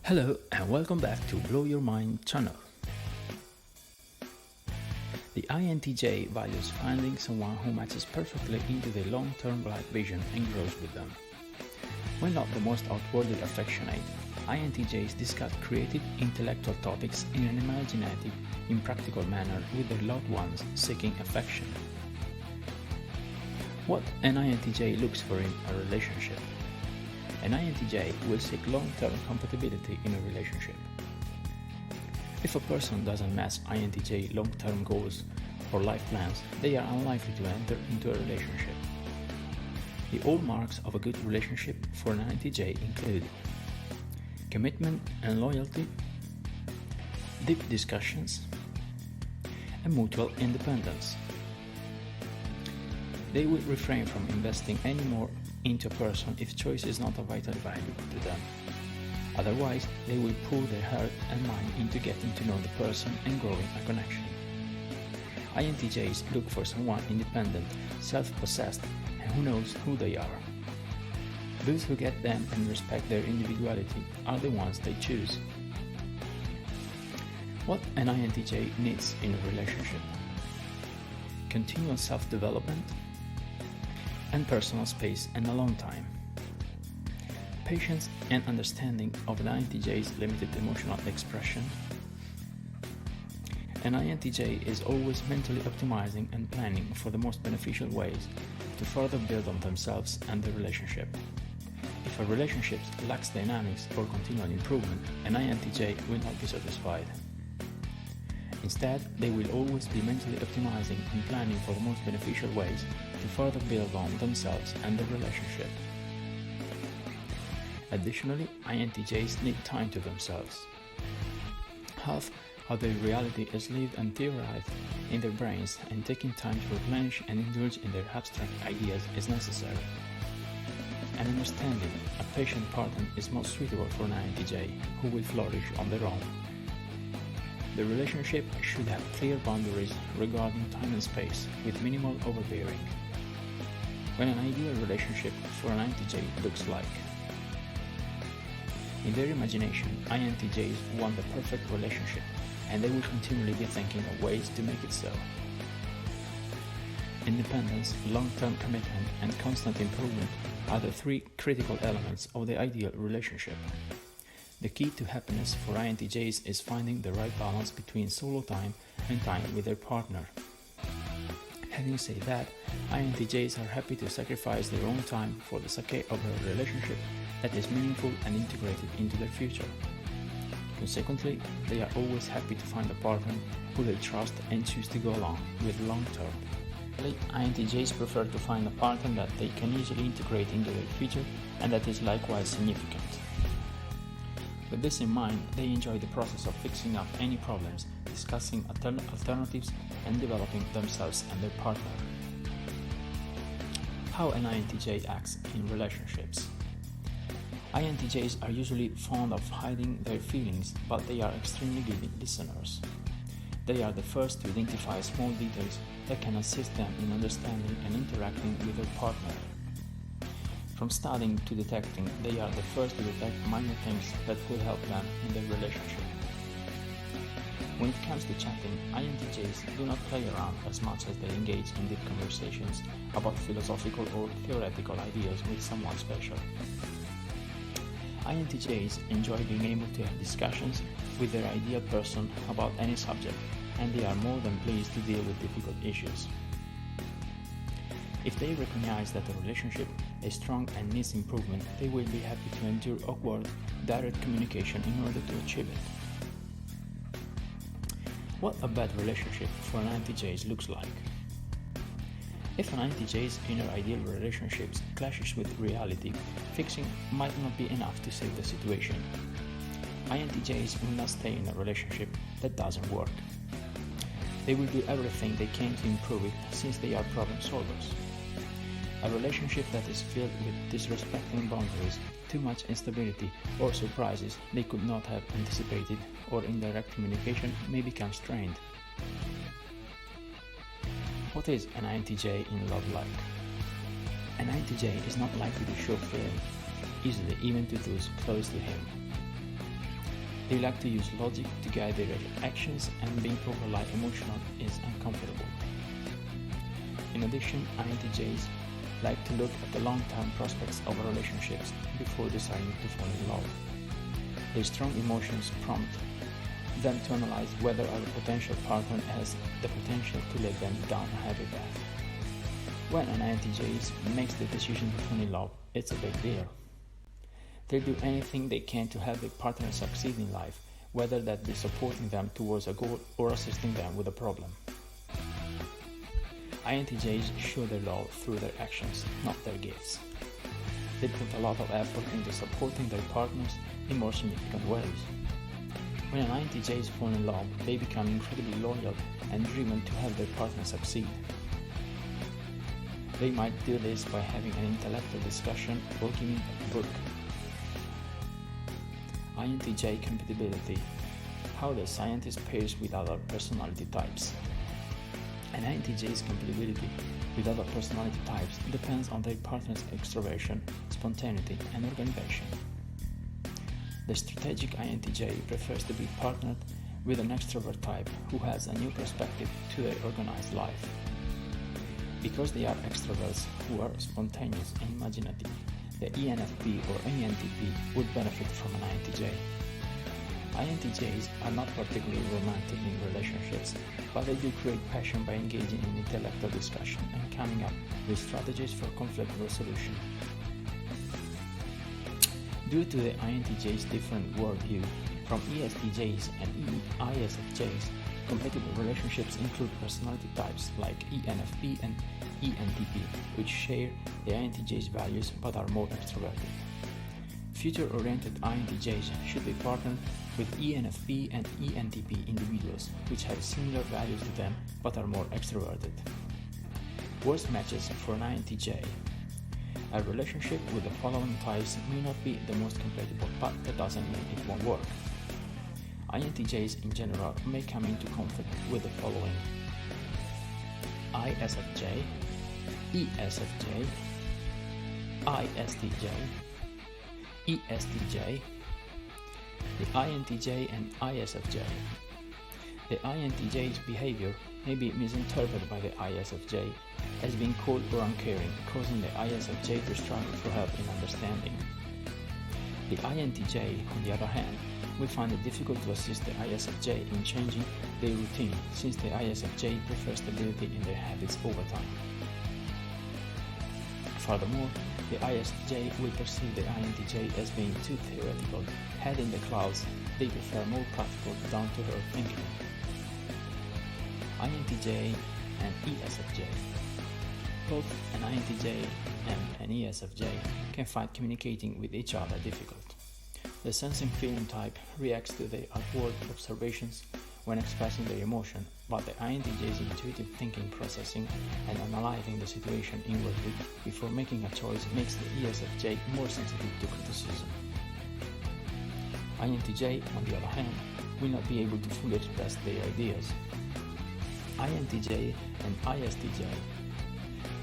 Hello and welcome back to Blow Your Mind channel. The INTJ values finding someone who matches perfectly into their long-term life vision and grows with them. When not the most outwardly affectionate, INTJs discuss creative intellectual topics in an imaginative, impractical manner with their loved ones seeking affection. What an INTJ looks for in a relationship. An INTJ will seek long-term compatibility in a relationship. If a person doesn't match INTJ long-term goals or life plans, they are unlikely to enter into a relationship. The hallmarks of a good relationship for an INTJ include commitment and loyalty, deep discussions, and mutual independence. They will refrain from investing any more into a person if choice is not a vital value to them. Otherwise, they will pour their heart and mind into getting to know the person and growing a connection. INTJs look for someone independent, self-possessed, and who knows who they are. Those who get them and respect their individuality are the ones they choose. What an INTJ needs in a relationship: continual self-development and personal space and alone time. Patience and understanding of an INTJ's limited emotional expression. An INTJ is always mentally optimizing and planning for the most beneficial ways to further build on themselves and the relationship. If a relationship lacks dynamics or continual improvement, an INTJ will not be satisfied. Instead, they will always be mentally optimizing and planning for the most beneficial ways to further build on themselves and the relationship. Additionally, INTJs need time to themselves. Half of their reality is lived and theorized in their brains, and taking time to replenish and indulge in their abstract ideas is necessary. An understanding, a patient partner is most suitable for an INTJ who will flourish on their own. The relationship should have clear boundaries regarding time and space, with minimal overbearing. When an ideal relationship for an INTJ looks like. In their imagination, INTJs want the perfect relationship, and they will continually be thinking of ways to make it so. Independence, long-term commitment, and constant improvement are the three critical elements of the ideal relationship. The key to happiness for INTJs is finding the right balance between solo time and time with their partner. Having said that, INTJs are happy to sacrifice their own time for the sake of a relationship that is meaningful and integrated into their future. Consequently, they are always happy to find a partner who they trust and choose to go along with long term. INTJs prefer to find a partner that they can easily integrate into their future and that is likewise significant. With this in mind, they enjoy the process of fixing up any problems, discussing alternatives, and developing themselves and their partner. How an INTJ acts in relationships. INTJs are usually fond of hiding their feelings, but they are extremely good listeners. They are the first to identify small details that can assist them in understanding and interacting with their partner. From studying to detecting, they are the first to detect minor things that will help them in their relationship. When it comes to chatting, INTJs do not play around as much as they engage in deep conversations about philosophical or theoretical ideas with someone special. INTJs enjoy being able to have discussions with their ideal person about any subject, and they are more than pleased to deal with difficult issues. If they recognize that a relationship is strong and needs improvement, they will be happy to endure awkward, direct communication in order to achieve it. What a bad relationship for an INTJ looks like. If an INTJ's inner ideal relationships clashes with reality, fixing might not be enough to save the situation. INTJs will not stay in a relationship that doesn't work. They will do everything they can to improve it, since they are problem solvers. A relationship that is filled with disrespecting boundaries, too much instability, or surprises they could not have anticipated, or indirect communication may become strained. What is an INTJ in love like? An INTJ is not likely to show feeling easily, even to those close to him. They like to use logic to guide their actions, and being overly emotional is uncomfortable. In addition, INTJs like to look at the long-term prospects of relationships before deciding to fall in love. Their strong emotions prompt them to analyze whether a potential partner has the potential to lead them down a happy path. When an INTJ makes the decision to fall in love, it's a big deal. They do anything they can to help their partner succeed in life, whether that be supporting them towards a goal or assisting them with a problem. INTJs show their love through their actions, not their gifts. They put a lot of effort into supporting their partners in more significant ways. When an INTJ falls in love, they become incredibly loyal and driven to help their partner succeed. They might do this by having an intellectual discussion or giving a book. INTJ Compatibility. How the scientist pairs with other personality types. An INTJ's compatibility with other personality types depends on their partner's extroversion, spontaneity, and organization. The strategic INTJ prefers to be partnered with an extrovert type who has a new perspective to their organized life. Because they are extroverts who are spontaneous and imaginative, the ENFP or ENTP would benefit from an INTJ. INTJs are not particularly romantic in relationships, but they do create passion by engaging in intellectual discussion and coming up with strategies for conflict resolution. Due to the INTJ's different worldview, from ESTJs and ISFJs, compatible relationships include personality types like ENFP and ENTP, which share the INTJ's values but are more extroverted. Future-oriented INTJs should be partnered with ENFP and ENTP individuals, which have similar values to them but are more extroverted. Worst matches for an INTJ. A relationship with the following types may not be the most compatible, but that doesn't mean it won't work. INTJs in general may come into conflict with the following: ISFJ, ESFJ, ISTJ, ESTJ, the INTJ and ISFJ. The INTJ's behavior may be misinterpreted by the ISFJ as being cold or uncaring, causing the ISFJ to struggle for help in understanding. The INTJ, on the other hand, will find it difficult to assist the ISFJ in changing their routine, since the ISFJ prefers stability in their habits over time. Furthermore, the ISFJ will perceive the INTJ as being too theoretical, head in the clouds. They prefer more practical, down-to-earth thinking. INTJ and ESFJ. Both an INTJ and an ESFJ can find communicating with each other difficult. The sensing feeling type reacts to the outward observations when expressing their emotion, but the INTJ's intuitive thinking, processing, and analyzing the situation inwardly before making a choice makes the ESFJ more sensitive to criticism. INTJ, on the other hand, will not be able to fully express their ideas. INTJ and ISTJ.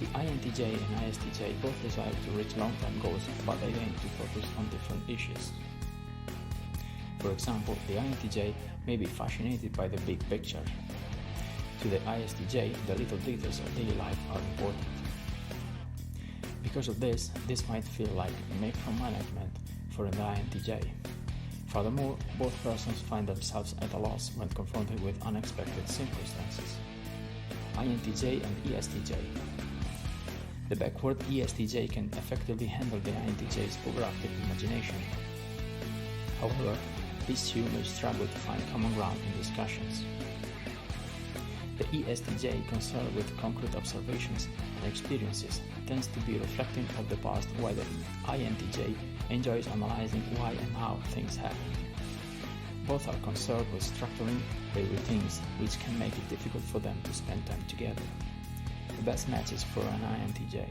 The INTJ and ISTJ both desire to reach long-term goals, but they aim to focus on different issues. For example, the INTJ may be fascinated by the big picture. To the ISTJ, the little details of daily life are important. Because of this might feel like micromanagement for an INTJ. Furthermore, both persons find themselves at a loss when confronted with unexpected circumstances. INTJ and ESTJ. The backward ESTJ can effectively handle the INTJ's overactive imagination. However, these two may struggle to find common ground in discussions. The ESTJ, concerned with concrete observations and experiences, tends to be reflecting of the past, while the INTJ enjoys analyzing why and how things happen. Both are concerned with structuring their routines, which can make it difficult for them to spend time together. The best matches for an INTJ.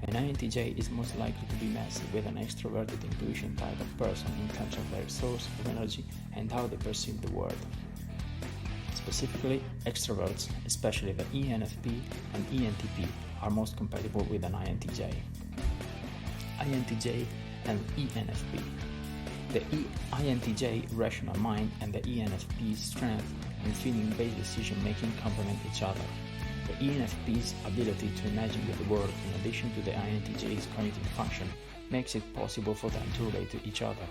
An INTJ is most likely to be messy with an extroverted intuition type of person in terms of their source of energy and how they perceive the world. Specifically, extroverts, especially the ENFP and ENTP, are most compatible with an INTJ. INTJ and ENFP. The INTJ rational mind and the ENFP's strength in feeling-based decision-making complement each other. The ENFP's ability to imagine the world in addition to the INTJ's cognitive function makes it possible for them to relate to each other.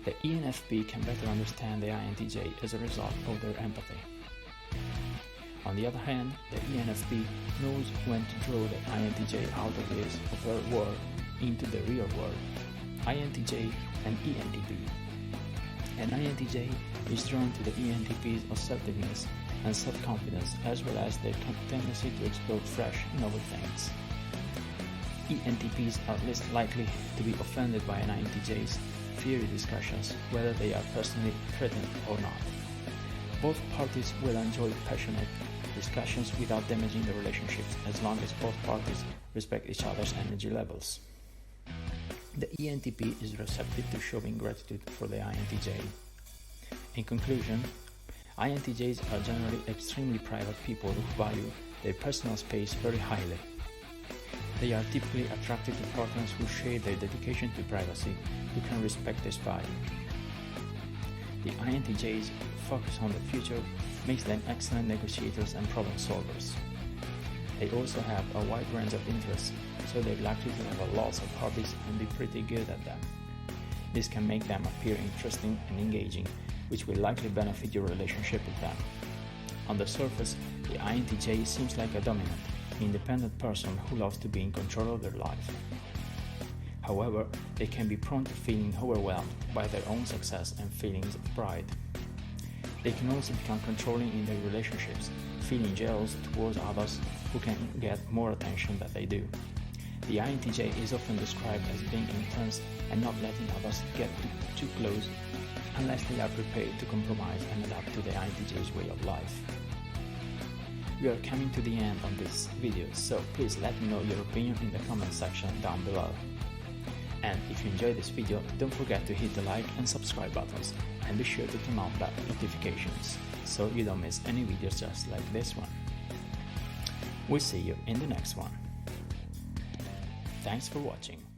The ENFP can better understand the INTJ as a result of their empathy. On the other hand, the ENFP knows when to draw the INTJ out of his or her world into the real world. INTJ and ENTP. An INTJ is drawn to the ENTP's assertiveness and self-confidence, as well as their tendency to explore fresh, novel things. ENTPs are less likely to be offended by an INTJ's fiery discussions, whether they are personally threatened or not. Both parties will enjoy passionate discussions without damaging the relationships, as long as both parties respect each other's energy levels. The ENTP is receptive to showing gratitude for the INTJ. In conclusion, INTJs are generally extremely private people who value their personal space very highly. They are typically attracted to partners who share their dedication to privacy, who can respect this value. The INTJs' focus on the future makes them excellent negotiators and problem solvers. They also have a wide range of interests, so they're likely to have lots of hobbies and be pretty good at them. This can make them appear interesting and engaging, which will likely benefit your relationship with them. On the surface, the INTJ seems like a dominant, independent person who loves to be in control of their life. However, they can be prone to feeling overwhelmed by their own success and feelings of pride. They can also become controlling in their relationships, feeling jealous towards others who can get more attention than they do. The INTJ is often described as being intense and not letting others get too close unless they are prepared to compromise and adapt to the INTJ's way of life. We are coming to the end of this video, so please let me know your opinion in the comment section down below. And if you enjoyed this video, don't forget to hit the like and subscribe buttons, and be sure to turn on bell notifications so you don't miss any videos just like this one. We'll see you in the next one. Thanks for watching.